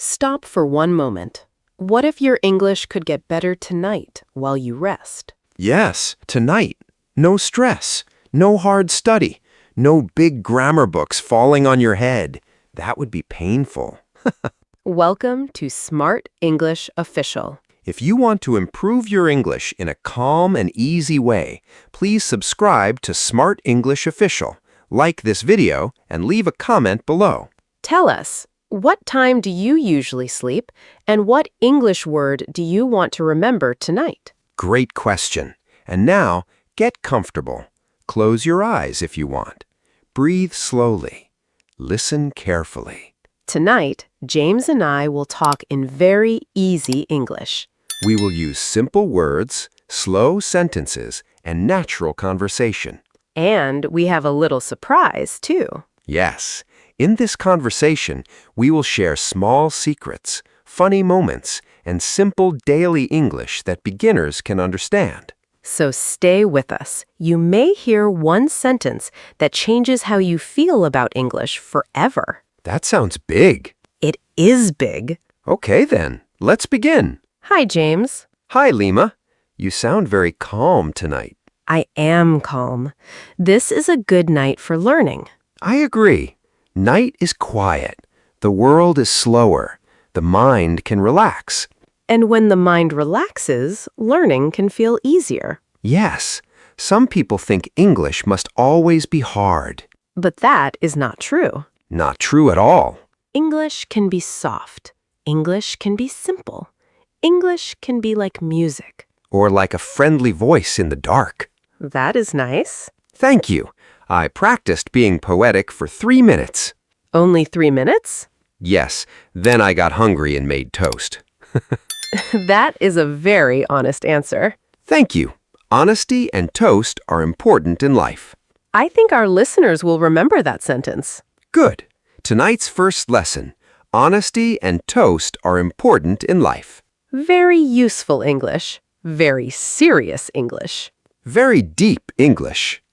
Stop for one moment. What if your English could get better tonight while you rest? Yes, tonight. No stress, no hard study, no big grammar books falling on your head. That would be painful. Welcome to Smart English Official. If you want to improve your English in a calm and easy way, please subscribe to Smart English Official, like this video, and leave a comment below. Tell us, what time do you usually sleep, and what English word do you want to remember tonight? Great question. And now, get comfortable. Close your eyes if you want. Breathe slowly. Listen carefully. Tonight, James and I will talk in very easy English. We will use simple words, slow sentences, and natural conversation. And we have a little surprise, too. Yes, in this conversation, we will share small secrets, funny moments, and simple daily English that beginners can understand. So stay with us. You may hear one sentence that changes how you feel about English forever. That sounds big. It is big. Okay then, let's begin. Hi, James. Hi, Lima. You sound very calm tonight. I am calm. This is a good night for learning. I agree. Night is quiet. The world is slower. The mind can relax. And when the mind relaxes, learning can feel easier. Yes, some people think English must always be hard. But that is not true. Not true at all. English can be soft. English can be simple. English can be like music. Or like a friendly voice in the dark. That is nice. Thank you. I practiced being poetic for 3 minutes. Only 3 minutes? Yes, then I got hungry and made toast. That is a very honest answer. Thank you. Honesty and toast are important in life. I think our listeners will remember that sentence. Good. Tonight's first lesson. Honesty and toast are important in life. Very useful English. Very serious English. Very deep English.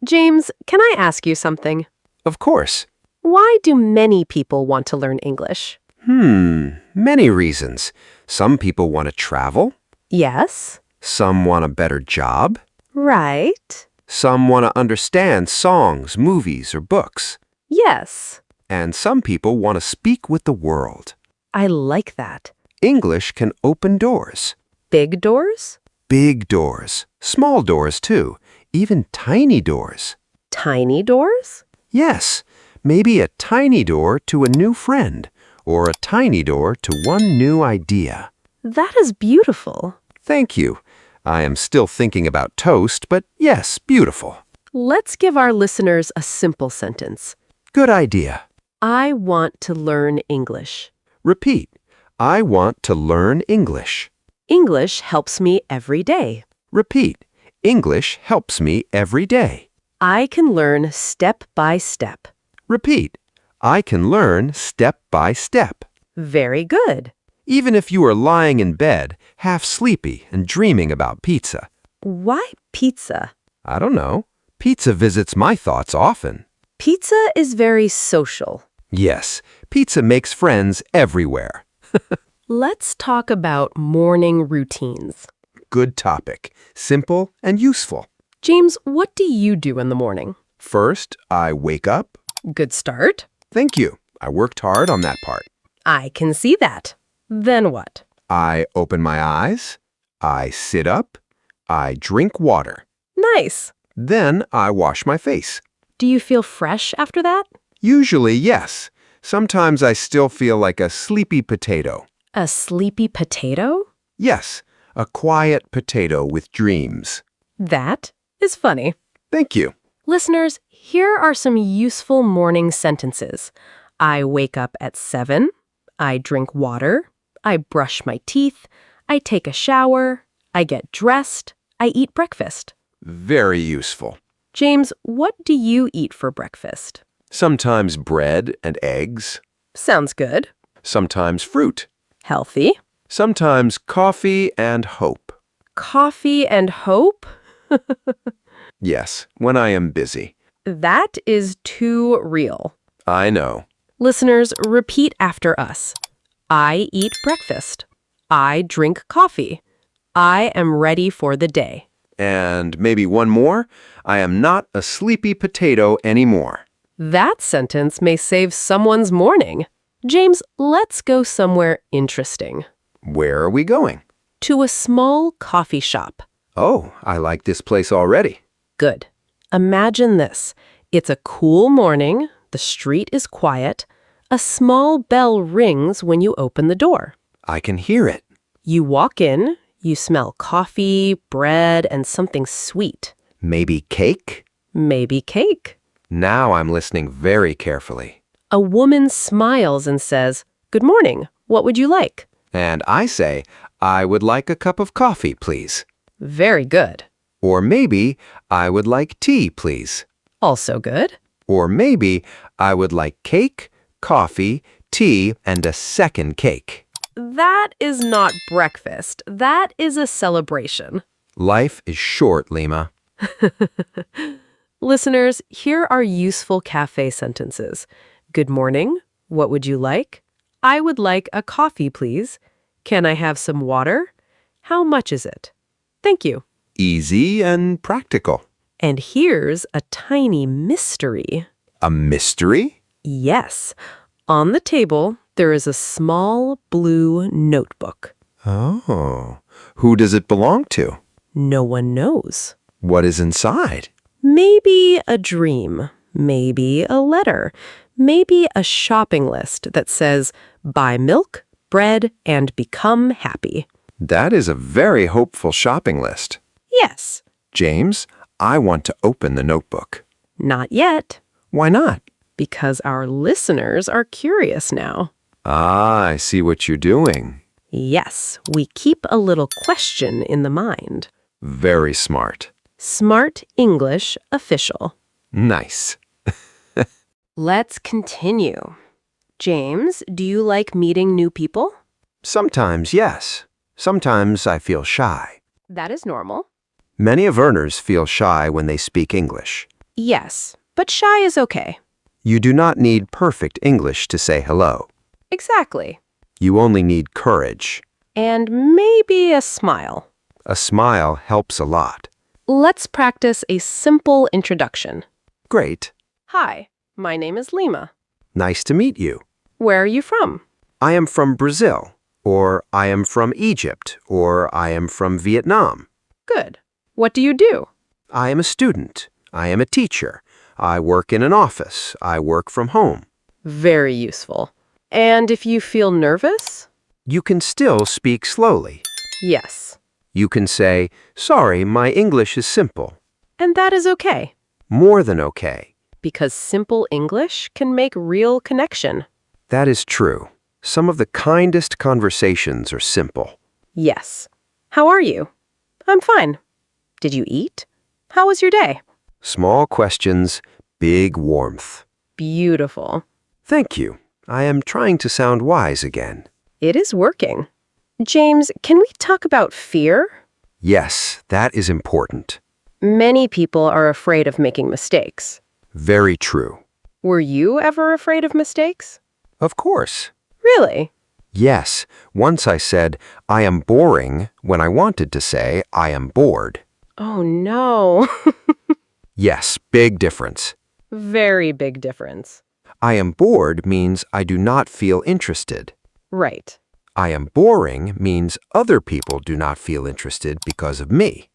James, can I ask you something? Of course. Why do many people want to learn English? Many reasons. Some people want to travel. Yes. Some want a better job. Right. Some want to understand songs, movies, or books. Yes. And some people want to speak with the world. I like that. English can open doors. Big doors? Big doors. Small doors, too. Even tiny doors. Tiny doors? Yes, maybe a tiny door to a new friend, or a tiny door to one new idea. That is beautiful. Thank you. I am still thinking about toast, but yes, beautiful. Let's give our listeners a simple sentence. Good idea. I want to learn English. Repeat. I want to learn English. English helps me every day. Repeat. English helps me every day. I can learn step by step. Repeat. I can learn step by step. Very good. Even if you are lying in bed, half sleepy and dreaming about pizza. Why pizza? I don't know. Pizza visits my thoughts often. Pizza is very social. Yes, pizza makes friends everywhere. Let's talk about morning routines. Good topic. Simple and useful. James, what do you do in the morning? First, I wake up. Good start. Thank you. I worked hard on that part. I can see that. Then what? I open my eyes. I sit up. I drink water. Nice. Then I wash my face. Do you feel fresh after that? Usually, yes. Sometimes I still feel like a sleepy potato. A sleepy potato? Yes, a quiet potato with dreams. That is funny. Thank you. Listeners, here are some useful morning sentences. I wake up at 7. I drink water. I brush my teeth. I take a shower. I get dressed. I eat breakfast. Very useful. James, what do you eat for breakfast? Sometimes bread and eggs. Sounds good. Sometimes fruit. Healthy. Sometimes coffee and hope. Coffee and hope? Yes, when I am busy. That is too real. I know. Listeners, repeat after us. I eat breakfast. I drink coffee. I am ready for the day. And maybe one more. I am not a sleepy potato anymore. That sentence may save someone's morning. James, let's go somewhere interesting. Where are we going? To a small coffee shop. Oh, I like this place already. Good. Imagine this. It's a cool morning. The street is quiet. A small bell rings when you open the door. I can hear it. You walk in. You smell coffee, bread, and something sweet. Maybe cake? Maybe cake. Now I'm listening very carefully. A woman smiles and says, "Good morning. What would you like?" And I say, I would like a cup of coffee, please. Very good. Or maybe, I would like tea, please. Also good. Or maybe, I would like cake, coffee, tea, and a second cake. That is not breakfast. That is a celebration. Life is short, Lima. Listeners, here are useful cafe sentences. Good morning. What would you like? I would like a coffee, please. Can I have some water? How much is it? Thank you. Easy and practical. And here's a tiny mystery. A mystery? Yes. On the table, there is a small blue notebook. Oh, who does it belong to? No one knows. What is inside? Maybe a dream. Maybe a letter. Maybe a shopping list that says, buy milk, bread, and become happy. That is a very hopeful shopping list. Yes. James, I want to open the notebook. Not yet. Why not? Because our listeners are curious now. Ah, I see what you're doing. Yes, we keep a little question in the mind. Very smart. Smart English Official. Nice. Let's continue. James, do you like meeting new people? Sometimes, yes. Sometimes I feel shy. That is normal. Many of earners feel shy when they speak English. Yes, but shy is okay. You do not need perfect English to say hello. Exactly. You only need courage. And maybe a smile. A smile helps a lot. Let's practice a simple introduction. Great. Hi, my name is Lima. Nice to meet you. Where are you from? I am from Brazil, or I am from Egypt, or I am from Vietnam. Good. What do you do? I am a student. I am a teacher. I work in an office. I work from home. Very useful. And if you feel nervous? You can still speak slowly. Yes. You can say, sorry, my English is simple. And that is okay, More than okay. because simple English can make real connection. That is true. Some of the kindest conversations are simple. Yes. How are you? I'm fine. Did you eat? How was your day? Small questions, big warmth. Beautiful. Thank you. I am trying to sound wise again. It is working. James, can we talk about fear? Yes, that is important. Many people are afraid of making mistakes. Very true. Were you ever afraid of mistakes? Of course. Really? Yes, once I said, I am boring, when I wanted to say, I am bored. Oh, no. Yes, big difference. Very big difference. I am bored means I do not feel interested. Right. I am boring means other people do not feel interested because of me.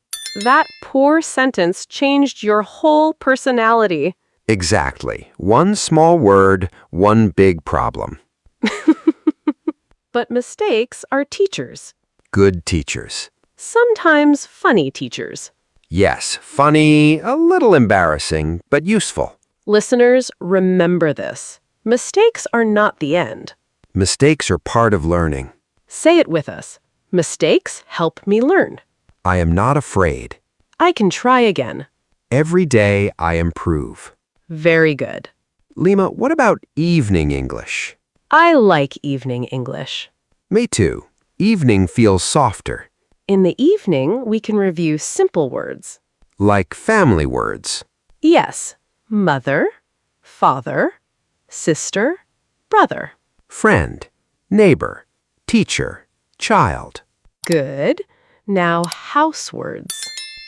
That poor sentence changed your whole personality. Exactly. One small word, one big problem. But mistakes are teachers. Good teachers. Sometimes funny teachers. Yes, funny, a little embarrassing, but useful. Listeners, remember this. Mistakes are not the end. Mistakes are part of learning. Say it with us. Mistakes help me learn. I am not afraid. I can try again. Every day I improve. Very good. Lima, what about evening English? I like evening English. Me too. Evening feels softer, In the evening, we can review simple words. like family words. Yes, mother, father, sister, brother. Friend, neighbor, teacher, child, Good. Now house words.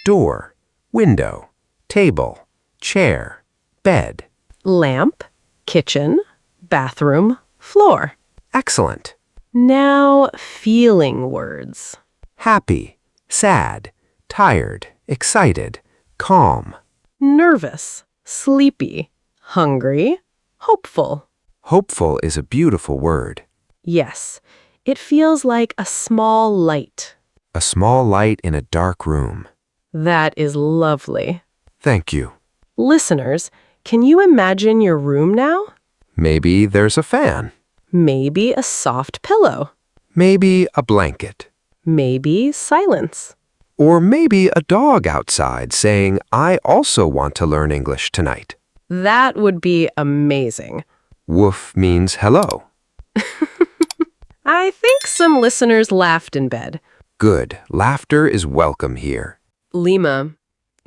door, window, table, chair, bed. Lamp, kitchen, bathroom, floor. Excellent. Now feeling words. Happy, sad, tired, excited, calm. Nervous, sleepy, hungry, hopeful. Hopeful is a beautiful word. Yes, it feels like a small light. A small light in a dark room. That is lovely. Thank you. Listeners, can you imagine your room now? Maybe there's a fan. Maybe a soft pillow. Maybe a blanket. Maybe silence. Or maybe a dog outside saying, I also want to learn English tonight. That would be amazing. Woof means hello. I think some listeners laughed in bed. Good. Laughter is welcome here. Lima,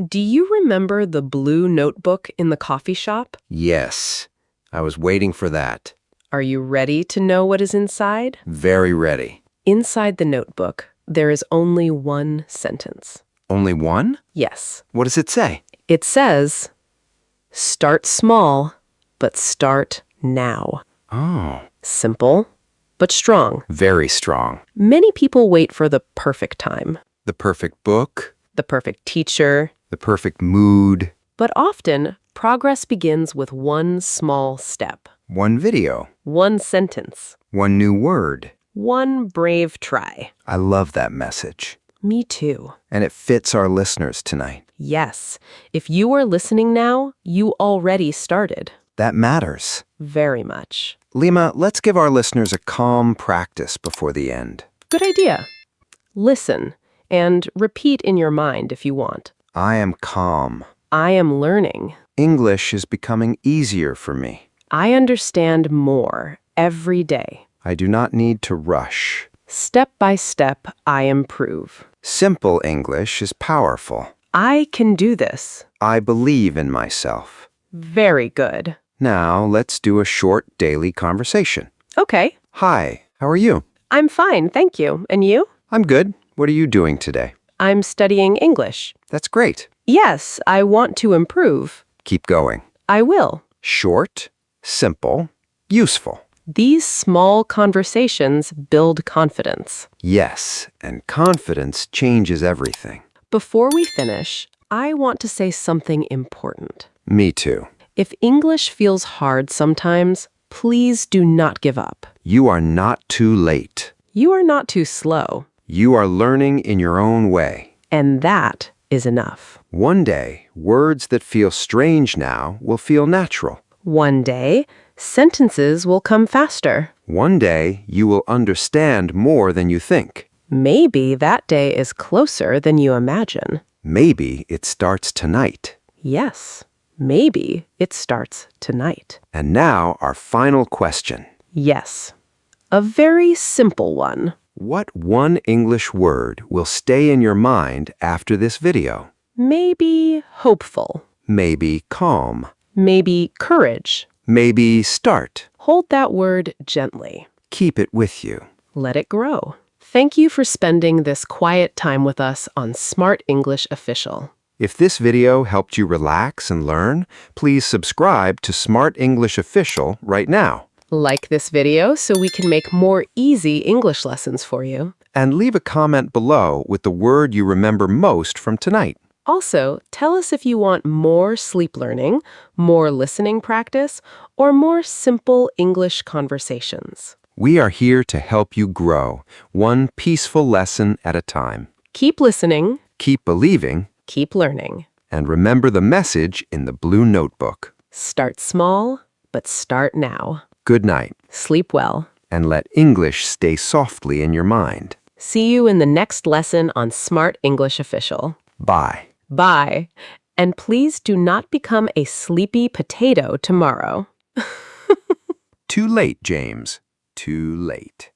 do you remember the blue notebook in the coffee shop? Yes. I was waiting for that. Are you ready to know what is inside? Very ready. Inside the notebook, there is only one sentence. Only one? Yes. What does it say? It says, start small, but start now. Oh. Simple, but strong. Very strong. Many people wait for the perfect time, The perfect book. the perfect teacher, The perfect mood. but often progress begins with one small step, One video. one sentence, One new word. one brave try. I love that message. Me too. And it fits our listeners tonight. Yes, if you are listening now, you already started. That matters. Very much. Lima, let's give our listeners a calm practice before the end. Good idea. Listen and repeat in your mind if you want. I am calm. I am learning. English is becoming easier for me. I understand more every day. I do not need to rush. Step by step, I improve. Simple English is powerful. I can do this. I believe in myself. Very good. Now, let's do a short daily conversation. Okay. Hi, how are you? I'm fine, thank you. And you? I'm good. What are you doing today? I'm studying English. That's great. Yes, I want to improve. Keep going. I will. Short, simple, useful. These small conversations build confidence. Yes, and confidence changes everything. Before we finish, I want to say something important. Me too. If English feels hard sometimes, please do not give up. You are not too late. You are not too slow, You are learning in your own way. and that is enough. One day, words that feel strange now will feel natural. One day, sentences will come faster. One day, you will understand more than you think. Maybe that day is closer than you imagine. Maybe it starts tonight. Yes, maybe it starts tonight. And now, our final question. Yes, a very simple one. What one English word will stay in your mind after this video? Maybe hopeful. Maybe calm. Maybe courage. Maybe start. Hold that word gently. Keep it with you. Let it grow. Thank you for spending this quiet time with us on Smart English Official. If this video helped you relax and learn, please subscribe to Smart English Official right now. Like this video so we can make more easy English lessons for you. And leave a comment below with the word you remember most from tonight. Also, tell us if you want more sleep learning, more listening practice, or more simple English conversations. We are here to help you grow, one peaceful lesson at a time. Keep listening, Keep believing, keep learning. and remember the message in the blue notebook. Start small, but start now. Good night, Sleep well. and let English stay softly in your mind. See you in the next lesson on Smart English Official. Bye. Bye. And please do not become a sleepy potato tomorrow. Too late, James. Too late.